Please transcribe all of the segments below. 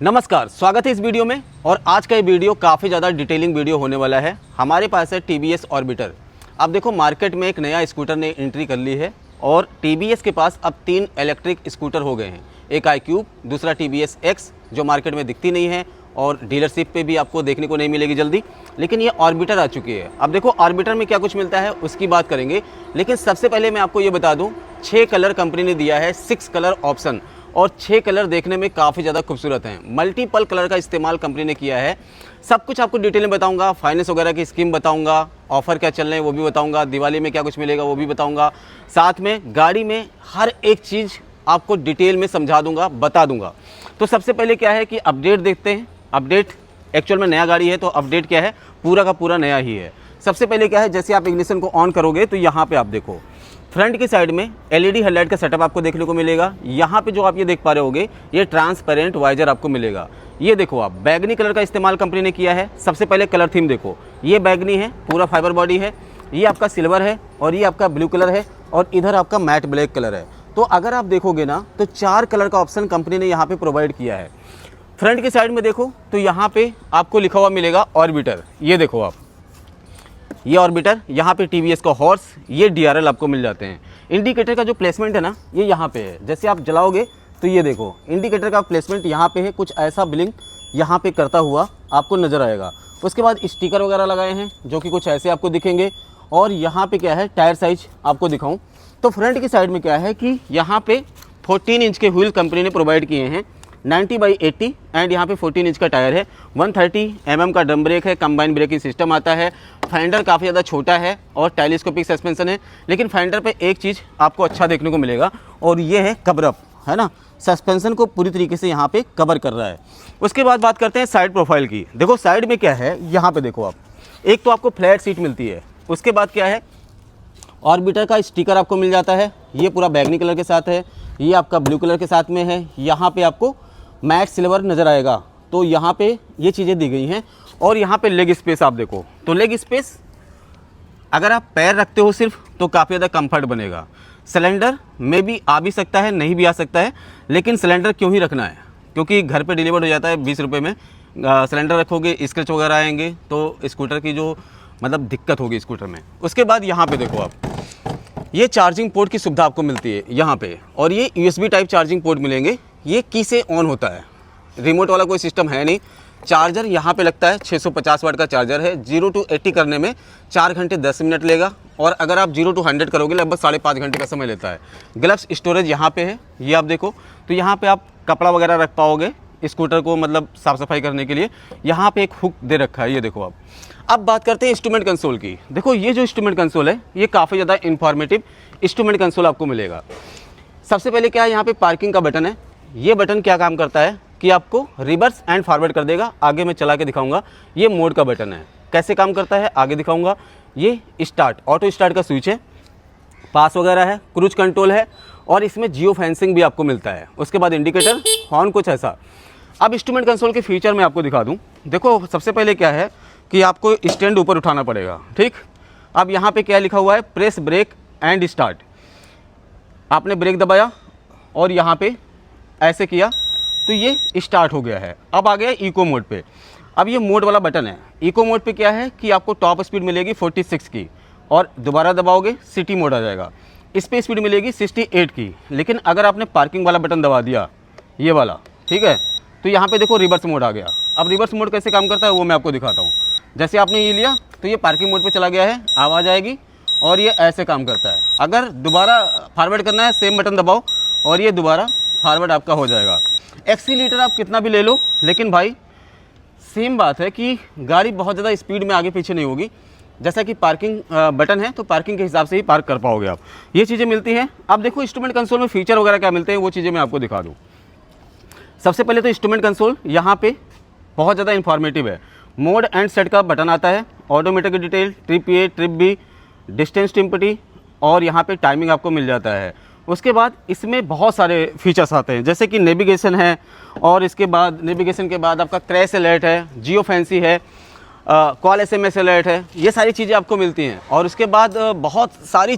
नमस्कार, स्वागत है इस वीडियो में। और आज का ये वीडियो काफ़ी ज़्यादा डिटेलिंग वीडियो होने वाला है। हमारे पास है TVS ऑर्बिटर। अब देखो, मार्केट में एक नया स्कूटर ने एंट्री कर ली है और TVS के पास अब 3 इलेक्ट्रिक स्कूटर हो गए हैं। एक iQube, दूसरा TVS X जो मार्केट में दिखती नहीं है और डीलरशिप पे भी आपको देखने को नहीं मिलेगी जल्दी, लेकिन ये ऑर्बिटर आ चुकी है। अब देखो ऑर्बिटर में क्या कुछ मिलता है उसकी बात करेंगे, लेकिन सबसे पहले मैं आपको ये बता दूँ 6 कलर कंपनी ने दिया है, 6 कलर ऑप्शन, और 6 कलर देखने में काफ़ी ज़्यादा खूबसूरत हैं। मल्टीपल कलर का इस्तेमाल कंपनी ने किया है। सब कुछ आपको डिटेल में बताऊंगा, फाइनेंस वगैरह की स्कीम बताऊंगा, ऑफ़र क्या चल रहे हैं वो भी बताऊंगा, दिवाली में क्या कुछ मिलेगा वो भी बताऊंगा, साथ में गाड़ी में हर एक चीज़ आपको डिटेल में समझा दूंगा, बता दूंगा। तो सबसे पहले क्या है कि अपडेट देखते हैं। अपडेट एक्चुअल में नया गाड़ी है तो अपडेट क्या है, पूरा का पूरा नया ही है। सबसे पहले क्या है, जैसे आप इग्निशन को ऑन करोगे तो यहाँ पे आप देखो फ्रंट की साइड में LED हेडलाइट का सेटअप आपको देखने को मिलेगा। यहाँ पे जो आप ये देख पा रहे होगे ये ट्रांसपेरेंट वाइजर आपको मिलेगा। ये देखो आप, बैगनी कलर का इस्तेमाल कंपनी ने किया है। सबसे पहले कलर थीम देखो, ये बैगनी है, पूरा फाइबर बॉडी है, ये आपका सिल्वर है और ये आपका ब्लू कलर है और इधर आपका मैट ब्लैक कलर है। तो अगर आप देखोगे ना तो 4 कलर का ऑप्शन कंपनी ने यहाँ पे प्रोवाइड किया है। फ्रंट की साइड में देखो तो यहाँ पे आपको लिखा हुआ मिलेगा ऑर्बिटर। ये देखो आप, ये ऑर्बिटर, यहाँ पे TVS का हॉर्स, ये DRL आपको मिल जाते हैं। इंडिकेटर का जो प्लेसमेंट है ना ये यहाँ पे है। जैसे आप जलाओगे तो ये देखो इंडिकेटर का प्लेसमेंट यहाँ पे है, कुछ ऐसा ब्लिंक यहाँ पे करता हुआ आपको नज़र आएगा। उसके बाद स्टिकर वगैरह लगाए हैं जो कि कुछ ऐसे आपको दिखेंगे। और यहाँ पे क्या है, टायर साइज आपको दिखाऊँ तो फ्रंट की साइड में क्या है कि यहाँ पे 14 इंच के व्हील कंपनी ने प्रोवाइड किए हैं, 90/80 एंड यहाँ पे 14 इंच का टायर है, 130 mm का ड्रम ब्रेक है, कंबाइन ब्रेकिंग सिस्टम आता है। फेंडर काफ़ी ज़्यादा छोटा है और टेलीस्कोपिक सस्पेंशन है, लेकिन फेंडर पे एक चीज़ आपको अच्छा देखने को मिलेगा और ये है कवर अप, है ना, सस्पेंशन को पूरी तरीके से यहाँ पे कवर कर रहा है। उसके बाद बात करते हैं साइड प्रोफाइल की। देखो साइड में क्या है, यहाँ पे देखो आप, एक तो आपको फ्लैट सीट मिलती है। उसके बाद क्या है, ऑर्बिटर का स्टिकर आपको मिल जाता है, ये पूरा बैगनी कलर के साथ है, ये आपका ब्लू कलर के साथ में है। यहाँ पे आपको मैट सिल्वर नज़र आएगा, तो यहाँ पे ये चीज़ें दी गई हैं। और यहाँ पे लेग स्पेस आप देखो तो लेग स्पेस अगर आप पैर रखते हो सिर्फ तो काफ़ी ज़्यादा कंफर्ट बनेगा। सिलेंडर में भी आ भी सकता है, नहीं भी आ सकता है, लेकिन सिलेंडर क्यों ही रखना है, क्योंकि घर पे डिलीवर हो जाता है 20 रुपये में। सिलेंडर रखोगे स्क्रैच वगैरह आएंगे तो स्कूटर की जो मतलब दिक्कत होगी स्कूटर में। उसके बाद यहाँ पे देखो आप, ये चार्जिंग पोर्ट की सुविधा आपको मिलती है यहाँ पे, और ये USB टाइप चार्जिंग पोर्ट मिलेंगे। ये की से ऑन होता है, रिमोट वाला कोई सिस्टम है नहीं। चार्जर यहाँ पे लगता है, 650 वाट का चार्जर है। 0 to 80 करने में 4 घंटे 10 मिनट लेगा, और अगर आप 0 to 100 करोगे लगभग 5.5 घंटे का समय लेता है। ग्लव्स स्टोरेज यहाँ पे है, ये आप देखो, तो यहाँ पे आप कपड़ा वगैरह रख पाओगे स्कूटर को, मतलब साफ़ सफाई करने के लिए। यहाँ पे एक हुक दे रखा है, ये देखो आप। अब बात करते हैं इंस्ट्रूमेंट कंसोल की। देखो ये जो इंस्ट्रूमेंट कंसोल है ये काफ़ी ज़्यादा इंफॉर्मेटिव इंस्ट्रूमेंट कंसोल आपको मिलेगा। सबसे पहले क्या है, यहाँ पे पार्किंग का बटन है। ये बटन क्या काम करता है कि आपको रिवर्स एंड फॉरवर्ड कर देगा। आगे मैं चला के दिखाऊंगा। ये मोड का बटन है, कैसे काम करता है आगे दिखाऊंगा। ये स्टार्ट, ऑटो स्टार्ट का स्विच है, पास वगैरह है, क्रूज कंट्रोल है, और इसमें जियो फेंसिंग भी आपको मिलता है। उसके बाद इंडिकेटर, हॉर्न, कुछ ऐसा। अब इंस्ट्रूमेंट कंसोल के फीचर मैं आपको दिखा दूं। देखो सबसे पहले क्या है कि आपको स्टैंड ऊपर उठाना पड़ेगा, ठीक। अब यहाँ पे क्या लिखा हुआ है, प्रेस ब्रेक एंड स्टार्ट। आपने ब्रेक दबाया और यहाँ पे ऐसे किया तो ये स्टार्ट हो गया है। अब आ गया इको मोड पे। अब ये मोड वाला बटन है। इको मोड पे क्या है कि आपको टॉप स्पीड मिलेगी 46 की, और दोबारा दबाओगे सिटी मोड आ जाएगा, इस पर स्पीड मिलेगी 68 की। लेकिन अगर आपने पार्किंग वाला बटन दबा दिया, ये वाला, ठीक है, तो यहाँ पे देखो रिवर्स मोड आ गया। अब रिवर्स मोड कैसे काम करता है वो मैं आपको दिखाता हूँ। जैसे आपने ये लिया तो ये पार्किंग मोड पे चला गया है, आवाज़ आएगी और ये ऐसे काम करता है। अगर दोबारा फॉरवर्ड करना है सेम बटन दबाओ और ये दोबारा फॉरवर्ड आपका हो जाएगा। एक्सीलीटर आप कितना भी ले लो, लेकिन भाई सेम बात है कि गाड़ी बहुत ज़्यादा स्पीड में आगे पीछे नहीं होगी। जैसा कि पार्किंग बटन है तो पार्किंग के हिसाब से ही पार्क कर पाओगे आप। ये चीज़ें मिलती हैं। अब देखो इंस्ट्रूमेंट कंसोल में फीचर वगैरह क्या मिलते हैं वो चीज़ें मैं आपको दिखा दूँ। सबसे पहले तो इंस्ट्रूमेंट कंसोल यहाँ पे बहुत ज़्यादा इंफॉर्मेटिव है। मोड एंड सेट का बटन आता है, ऑडोमीटर की detail, trip A, trip B, distance टिम्पटी, और यहाँ पे टाइमिंग आपको मिल जाता है। उसके बाद इसमें बहुत सारे फीचर्स आते हैं, जैसे कि नेविगेशन है, और इसके बाद नेविगेशन के बाद आपका क्रैश अलर्ट है, जियो फैंसी है, कॉल SMS अलर्ट है, ये सारी चीज़ें आपको मिलती हैं। और उसके बाद बहुत सारी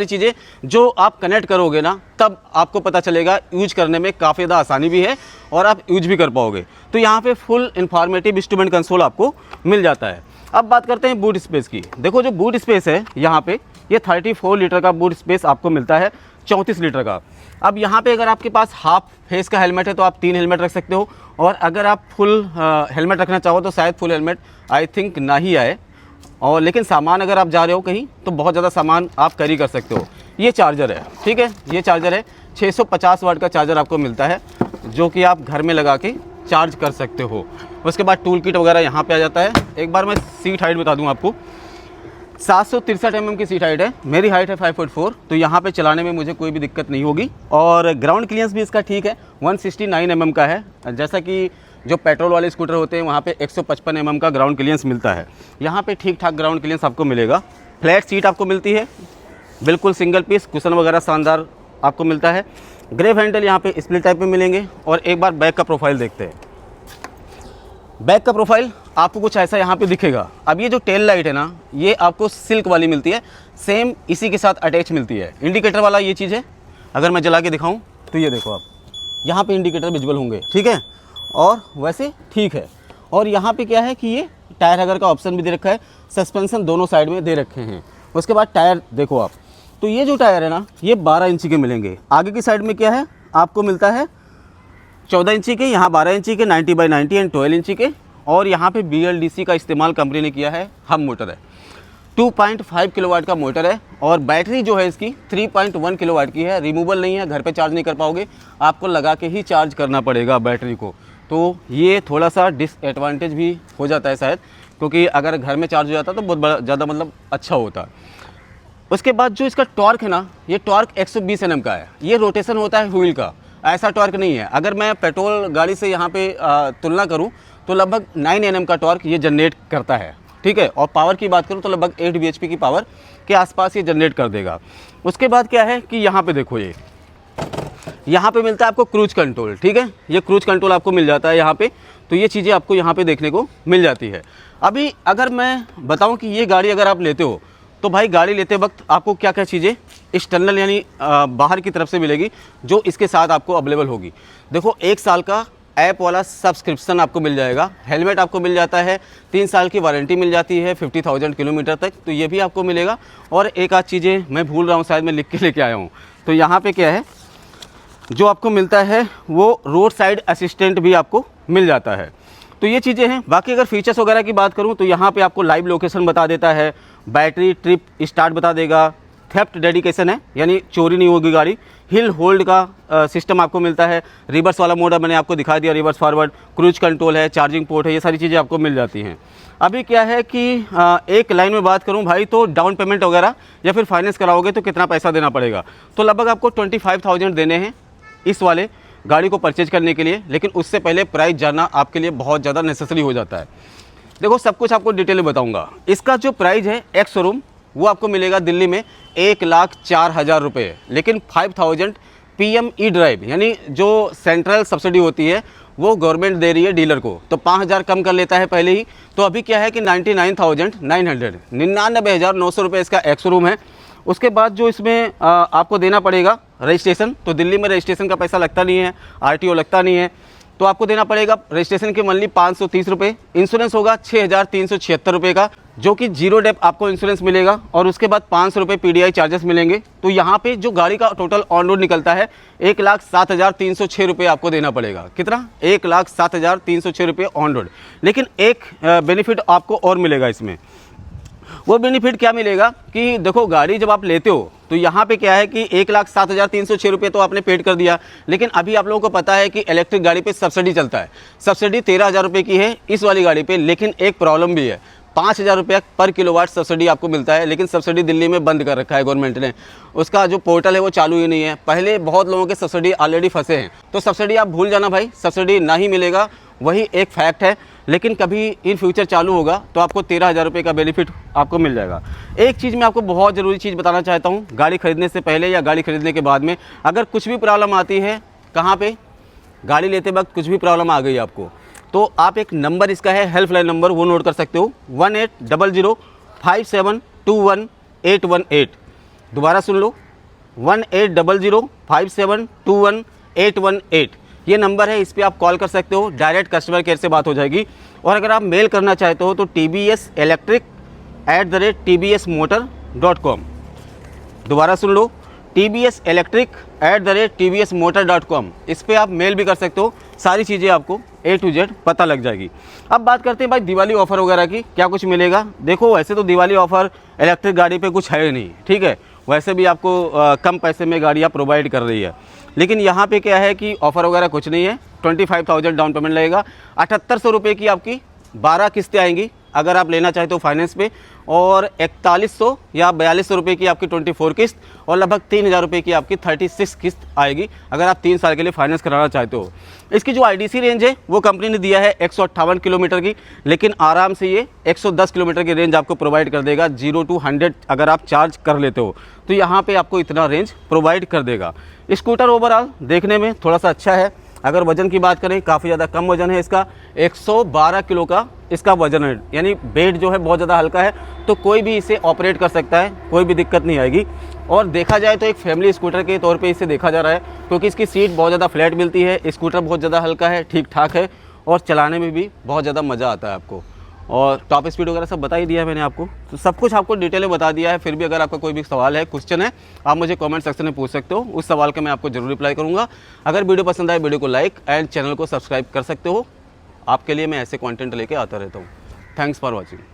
चीज़ें जो आप कनेक्ट करोगे ना, तब आपको पता चलेगा यूज करने में काफ़ी ज़्यादा आसानी भी है और आप यूज भी कर पाओगे। तो यहाँ पे फुल इन्फॉर्मेटिव इंस्ट्रूमेंट कंसोल आपको मिल जाता है। अब बात करते हैं बूट स्पेस की। देखो जो बूट स्पेस है यहाँ पे, ये 34 लीटर का बूट स्पेस आपको मिलता है 34 लीटर का। अब यहाँ पे अगर आपके पास हाफ फेस का हेलमेट है तो आप 3 हेलमेट रख सकते हो, और अगर आप फुल हेलमेट रखना चाहो तो शायद फुल हेलमेट आई थिंक ना ही आए। और लेकिन सामान अगर आप जा रहे हो कहीं तो बहुत ज़्यादा सामान आप कैरी कर सकते हो। ये चार्जर है, ठीक है, ये चार्जर है 650 वाट का चार्जर आपको मिलता है, जो कि आप घर में लगा के चार्ज कर सकते हो। उसके बाद टूल किट वगैरह यहाँ पे आ जाता है। एक बार मैं सीट हाइट बता दूँ आपको, 763 mm की सीट हाइट है, मेरी हाइट है 5'4", तो यहाँ पे चलाने में मुझे कोई भी दिक्कत नहीं होगी। और ग्राउंड क्लियरेंस भी इसका ठीक है, 169 mm का है। जैसा कि जो पेट्रोल वाले स्कूटर होते हैं वहाँ पे 155 mm का ग्राउंड क्लियरेंस मिलता है, यहाँ पे ठीक ठाक ग्राउंड क्लियरेंस आपको मिलेगा। फ्लैट सीट आपको मिलती है, बिल्कुल सिंगल पीस, कुशन वगैरह शानदार आपको मिलता है। ग्रेव हैंडल यहाँ पे स्प्लिट टाइप में मिलेंगे। और एक बार बैक का प्रोफाइल देखते हैं। बैक का प्रोफाइल आपको कुछ ऐसा यहाँ पे दिखेगा। अब ये जो टेल लाइट है ना, ये आपको सिल्क वाली मिलती है, सेम इसी के साथ अटैच मिलती है। इंडिकेटर वाला ये चीज़ है, अगर मैं जला के दिखाऊं तो ये देखो आप, यहाँ पे इंडिकेटर विजुअल होंगे, ठीक है, और वैसे ठीक है। और यहाँ पे क्या है कि ये टायर हैगर का ऑप्शन भी दे रखा है, सस्पेंशन दोनों साइड में दे रखे हैं। उसके बाद टायर देखो आप, तो ये जो टायर है ना, ये 12 इंची के मिलेंगे। आगे की साइड में क्या है, आपको मिलता है 14 इंची के, यहाँ 12 इंची के, 90/90 एंड 12 इंची के। और यहाँ पे BLDC का इस्तेमाल कंपनी ने किया है। हम मोटर है, 2.5 किलोवाट का मोटर है। और बैटरी जो है इसकी 3.1 किलोवाट की है, रिमूवल नहीं है, घर पे चार्ज नहीं कर पाओगे, आपको लगा के ही चार्ज करना पड़ेगा बैटरी को। तो ये थोड़ा सा डिसएडवांटेज भी हो जाता है शायद, क्योंकि अगर घर में चार्ज हो जाता तो बहुत ज़्यादा मतलब अच्छा होता। उसके बाद जो इसका टॉर्क है ना, ये टॉर्क 120 Nm का है। ये रोटेशन होता है व्हील का, ऐसा टॉर्क नहीं है। अगर मैं पेट्रोल गाड़ी से यहाँ पे तुलना करूँ तो लगभग 9 Nm का टॉर्क ये जनरेट करता है, ठीक है। और पावर की बात करूँ तो लगभग 8 bhp की पावर के आसपास ये जनरेट कर देगा। उसके बाद क्या है कि यहाँ पे देखो, ये यहाँ पे मिलता है आपको क्रूज कंट्रोल, ठीक है, ये क्रूज कंट्रोल आपको मिल जाता है यहाँ पे। तो ये चीज़ें आपको यहाँ पे देखने को मिल जाती है। अभी अगर मैं बताऊँ कि ये गाड़ी अगर आप लेते हो तो भाई गाड़ी लेते वक्त आपको क्या क्या चीज़ें एक्सटर्नल यानी बाहर की तरफ से मिलेगी जो इसके साथ आपको अवेलेबल होगी। देखो 1 साल का ऐप वाला सब्सक्रिप्शन आपको मिल जाएगा, हेलमेट आपको मिल जाता है, 3 साल की वारंटी मिल जाती है 50,000 किलोमीटर तक, तो ये भी आपको मिलेगा। और एक आध चीज़ें मैं भूल रहा हूँ, शायद मैं लिख के लेके आया हूँ। तो यहाँ पे क्या है जो आपको मिलता है, वो रोड साइड असिस्टेंट भी आपको मिल जाता है। तो ये चीज़ें हैं। बाकी अगर फीचर्स वगैरह की बात करूँ तो यहाँ पे आपको लाइव लोकेशन बता देता है, बैटरी ट्रिप स्टार्ट बता देगा, थेफ्ट डेडिकेशन है यानी चोरी नहीं होगी गाड़ी, हिल होल्ड का सिस्टम आपको मिलता है, रिवर्स वाला मोड मैंने आपको दिखा दिया, रिवर्स फॉरवर्ड, क्रूज कंट्रोल है, चार्जिंग पोर्ट है, ये सारी चीज़ें आपको मिल जाती हैं। अभी क्या है कि एक लाइन में बात करूं भाई, तो डाउन पेमेंट वगैरह या फिर फाइनेंस कराओगे तो कितना पैसा देना पड़ेगा, तो लगभग आपको 25,000 देने हैं इस वाले गाड़ी को परचेज करने के लिए। लेकिन उससे पहले प्राइस जानना आपके लिए बहुत ज़्यादा नेसेसरी हो जाता है। देखो सब कुछ आपको डिटेल में बताऊँगा। इसका जो प्राइस है एक्स शोरूम वो आपको मिलेगा दिल्ली में 1,04,000 रुपये, लेकिन 5,000 PM E-ड्राइव यानी जो सेंट्रल सब्सिडी होती है वो गवर्नमेंट दे रही है डीलर को, तो 5,000 कम कर लेता है पहले ही। तो अभी क्या है कि 99,900 99,900 रुपये इसका एक्स शोरूम है। उसके बाद जो इसमें आपको देना पड़ेगा रजिस्ट्रेशन, तो दिल्ली में रजिस्ट्रेशन का पैसा लगता नहीं है, RTO लगता नहीं है, तो आपको देना पड़ेगा रजिस्ट्रेशन के मंथली 530 रुपये। इंश्योरेंस होगा 6,376 रुपये का, जो कि 0 डेप आपको इंश्योरेंस मिलेगा। और उसके बाद 500 रुपये PDI चार्जेस मिलेंगे। तो यहाँ पे जो गाड़ी का टोटल ऑन रोड निकलता है 1,07,306 रुपये आपको देना पड़ेगा। कितना? 1,07,306 रुपये ऑन रोड। लेकिन एक बेनिफिट आपको और मिलेगा इसमें। वो बेनिफिट क्या मिलेगा कि देखो गाड़ी जब आप लेते हो तो यहाँ पे क्या है कि 1,07,306 रुपये तो आपने पेड कर दिया, लेकिन अभी आप लोगों को पता है कि इलेक्ट्रिक गाड़ी पे सब्सिडी चलता है। सब्सिडी 13,000 रुपये की है इस वाली गाड़ी पे, लेकिन एक प्रॉब्लम भी है, 5,000 रुपया पर किलोवाट सब्सिडी आपको मिलता है। लेकिन सब्सिडी दिल्ली में बंद कर रखा है गवर्नमेंट ने, उसका जो पोर्टल है वो चालू ही नहीं है। पहले बहुत लोगों के सब्सिडी ऑलरेडी फंसे हैं, तो सब्सिडी आप भूल जाना भाई, सब्सिडी ना ही मिलेगा, वही एक फैक्ट है। लेकिन कभी इन फ्यूचर चालू होगा तो आपको 13,000 रुपये का बेनिफिट आपको मिल जाएगा। एक चीज़ मैं आपको बहुत ज़रूरी चीज़ बताना चाहता हूँ, गाड़ी खरीदने से पहले या गाड़ी खरीदने के बाद में अगर कुछ भी प्रॉब्लम आती है, कहाँ पे गाड़ी लेते वक्त कुछ भी प्रॉब्लम आ गई आपको, तो आप एक नंबर इसका है हेल्पलाइन नंबर, वो नोट कर सकते हो 180057211818। दोबारा सुन लो 180057211818। ये नंबर है, इस पर आप कॉल कर सकते हो, डायरेक्ट कस्टमर केयर से बात हो जाएगी। और अगर आप मेल करना चाहते हो तो tbselectric@tbsmotor.com। दोबारा सुन लो tbselectric@tbsmotor.com। इस पर आप मेल भी कर सकते हो, सारी चीज़ें आपको A to Z पता लग जाएगी। अब बात करते हैं भाई दिवाली ऑफ़र वगैरह की, क्या कुछ मिलेगा। देखो वैसे तो दिवाली ऑफ़र इलेक्ट्रिक गाड़ी पे कुछ है नहीं, ठीक है, वैसे भी आपको कम पैसे में गाड़ियाँ प्रोवाइड कर रही है, लेकिन यहाँ पे क्या है कि ऑफ़र वगैरह कुछ नहीं है। 25,000 डाउन पेमेंट लगेगा, 7800 रुपये की आपकी 12 किस्तें आएंगी अगर आप लेना चाहे तो फाइनेंस पे, और 4100 या 4200 रुपये की आपकी 24 किस्त, और लगभग 3000 रुपये की आपकी 36 किस्त आएगी अगर आप 3 साल के लिए फाइनेंस कराना चाहते हो। इसकी जो IDC रेंज है वो कंपनी ने दिया है 158 किलोमीटर की, लेकिन आराम से ये 110 किलोमीटर की रेंज आपको प्रोवाइड कर देगा। 0 to 100 अगर आप चार्ज कर लेते हो तो यहाँ पे आपको इतना रेंज प्रोवाइड कर देगा। स्कूटर ओवरऑल देखने में थोड़ा सा अच्छा है। अगर वजन की बात करें, काफ़ी ज़्यादा कम वजन है इसका, 112 किलो का इसका वजन है, यानी वेट जो है बहुत ज़्यादा हल्का है, तो कोई भी इसे ऑपरेट कर सकता है, कोई भी दिक्कत नहीं आएगी। और देखा जाए तो एक फैमिली स्कूटर के तौर पे इसे देखा जा रहा है, क्योंकि इसकी सीट बहुत ज़्यादा फ्लैट मिलती है, स्कूटर बहुत ज़्यादा हल्का है, ठीक ठाक है, और चलाने में भी बहुत ज़्यादा मज़ा आता है आपको। और टॉप स्पीड वगैरह सब बता ही दिया है मैंने आपको, तो सब कुछ आपको डिटेल में बता दिया है। फिर भी अगर आपका कोई भी सवाल है, क्वेश्चन है, आप मुझे कमेंट सेक्शन में पूछ सकते हो, उस सवाल का मैं आपको जरूर रिप्लाई करूँगा। अगर वीडियो पसंद आए, वीडियो को लाइक एंड चैनल को सब्सक्राइब कर सकते हो, आपके लिए मैं ऐसे कंटेंट लेके आता रहता हूँ। Thanks for watching.